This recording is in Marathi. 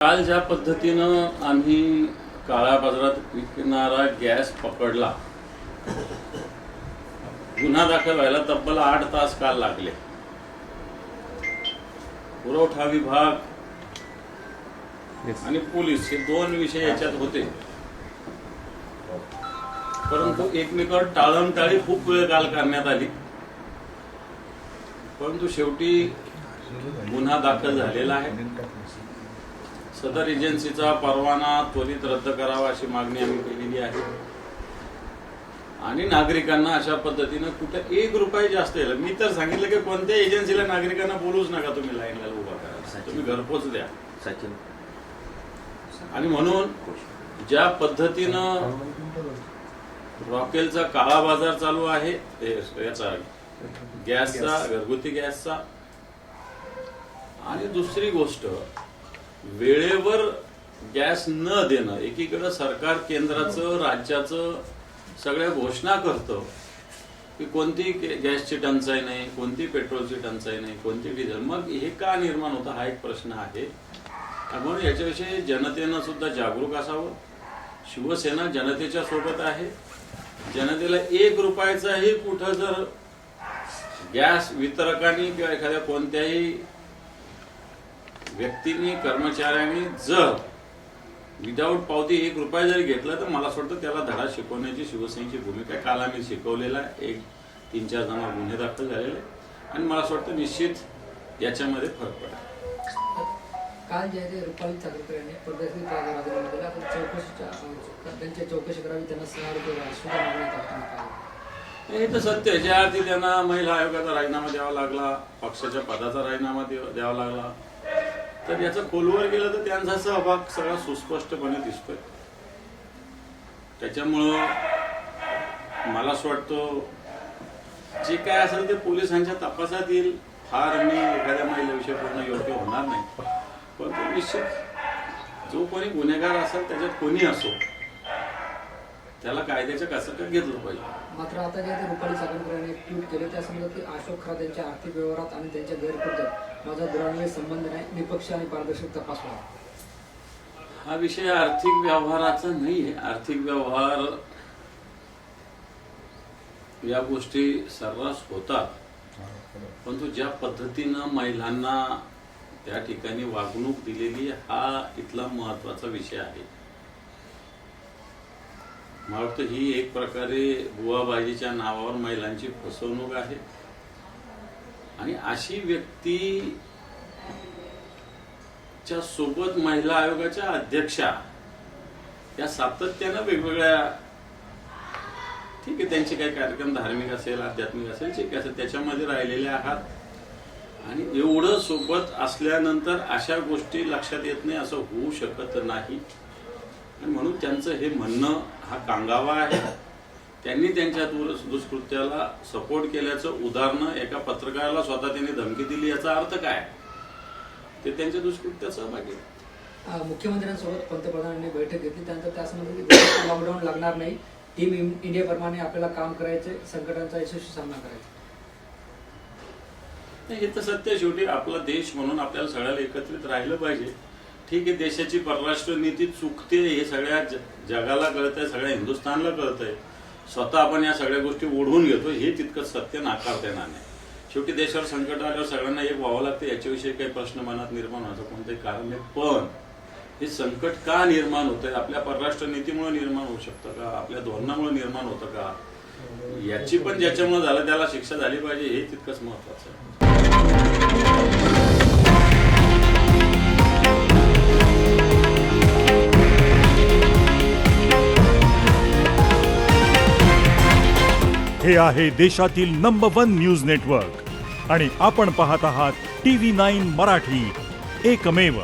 काल ज्या पद्धतीनं आम्ही काळ्या बाजारात विकणारा गॅस पकडला, गुन्हा दाखल व्हायला तब्बल 8 तास काल लागले. पुरवठा विभाग आणि पोलीस हे 2 विषय याच्यात होते, परंतु एकमेकावर टाळमटाळी खूप वेळ काल करण्यात आली. परंतु शेवटी गुन्हा दाखल झालेला आहे. सदर एजन्सीचा परवाना त्वरित रद्द करावा अशी मागणी आम्ही केलेली आहे. आणि नागरिकांना अशा पद्धतीनं कुठे 1 रुपया जास्त येईल. मी तर सांगितलं की कोणत्या एजन्सीला नागरिकांना बोलूच नका, तुम्ही लाईनला उभा करा, तुम्ही घरपोच द्या. आणि म्हणून ज्या पद्धतीनं रॉकेलचा काळा बाजार चालू आहे याचा गॅसचा, घरगुती गॅसचा, आणि दुसरी गोष्ट वेळेवर गॅस न देणं. एकीकडे सरकार केंद्राचं राज्याचं सगळ्या घोषणा करतं की कोणती गॅसची टंचाई नाही, कोणती पेट्रोलची टंचाई नाही, कोणती डिझेल. मग हे का निर्माण होतं हा एक प्रश्न आहे. म्हणून याच्याविषयी जनतेनं सुद्धा जागरूक असावं. शिवसेना जनतेच्या सोबत आहे. जनतेला 1 रुपयाचाही कुठं जर गॅस वितरकांनी किंवा एखाद्या कोणत्याही व्यक्तींनी, कर्मचाऱ्यांनी जर विदाऊट पावती 1 रुपया जरी घेतला तर मला असं वाटतं त्याला धडा शिकवण्याची शिवसेनेची भूमिका आहे. काल आम्ही शिकवलेला आहे. 3-4 जणांवर गुन्हे दाखल झालेले आणि मला असं वाटतं निश्चित याच्यामध्ये फरक पडेल. काल जे रुपाली चाकरकर यांनी परदेशी राजीनामा दिला, त्यांची चौकशी करावी, त्यांना 6 रुपये सुद्धा मागण्यात. हे तर सत्य. ज्या अर्थी त्यांना महिला आयोगाचा राजीनामा द्यावा लागला, पक्षाच्या पदाचा राजीनामा द्यावा लागला, तर याचं खोलवर गेलं तर त्यांचा सहभाग सगळा सुस्पष्टपणे दिसतोय. त्याच्यामुळं मला असं वाटतं जे काय असेल ते पोलिसांच्या तपासात येईल. फार मी एखाद्या महिलेविषयी पूर्ण योग्य होणार नाही, पण तो निश्चित जो कोणी गुन्हेगार असेल त्याच्यात कोणी असो त्याला कायद्याच्या कासात घेतलं पाहिजे. मात्र आता जे रुपाली चाकरकर यांनी ट्विट केले त्या संदर्भात की अशोक खरात यांच्या आर्थिक व्यवहारात आणि त्यांच्या गैरकृत्यात माझा दुरान्वयी संबंध नाही, निष्पक्ष आणि पारदर्शक तपास व्हावा. हा विषय आर्थिक व्यवहाराचा नाहीये. आर्थिक व्यवहार या गोष्टी सर्रास होतात, परंतु ज्या पद्धतीनं महिलांना त्या ठिकाणी वागणूक दिलेली हा इथला महत्वाचा विषय आहे. मला वाटतं ही एक प्रकारे बुवाबाजीच्या नावावर महिलांची फसवणूक आहे. आणि अशी व्यक्तीच्या सोबत महिला आयोगाच्या अध्यक्षा या सातत्यानं वेगवेगळ्या, ठीक आहे त्यांचे काही कार्यक्रम धार्मिक असेल, आध्यात्मिक असेल, ठीक असेल, त्याच्यामध्ये राहिलेले आहात. आणि एवढं सोबत असल्यानंतर अशा गोष्टी लक्षात येत नाही असं होऊ शकत नाही. आणि म्हणून त्यांचं हे म्हणणं हा कांगावा आहे. त्यांनी त्यांच्या दुष्कृत्याला सपोर्ट केल्याचं उदाहरण एका पत्रकाराला स्वतः त्यांनी धमकी दिली, याचा अर्थ काय? ते त्यांच्या दुष्कृत्यात सहभागी. मुख्यमंत्र्यांसोबत पंतप्रधानांनी बैठक घेतली, त्यानंतर त्यासंबंधी लॉकडाऊन लागणार नाही, टीम इंडिया प्रमाणे आपल्याला काम करायचे, संकटांचा यशस्वी सामना करायचा. हे तर सत्य. शेवटी आपला देश म्हणून आपल्याला सगळ्याला एकत्रित राहिलं पाहिजे. ठीक आहे, देशाची परराष्ट्र नीती चुकते हे सगळ्या जगाला कळतंय, सगळ्या हिंदुस्थानला कळतंय. स्वतः आपण या सगळ्या गोष्टी ओढवून घेतो हे तितकंच सत्य नाकारता येणार नाही. शेवटी देशावर संकट आल्यावर सगळ्यांना एक व्हावं लागतं. याच्याविषयी काही प्रश्न मनात निर्माण व्हायचं कोणतंही कारण नाही. पण हे संकट का निर्माण होतंय? आपल्या परराष्ट्र नीतीमुळे निर्माण होऊ शकतं का? आपल्या धोरणामुळे निर्माण होतं का? याची पण ज्याच्यामुळे झालं त्याला शिक्षा झाली पाहिजे हे तितकंच महत्वाचं आहे. हे आहे देशातील नंबर 1 न्यूज नेटवर्क आणि आपण पाहत आहात TV9 मराठी, एकमेव.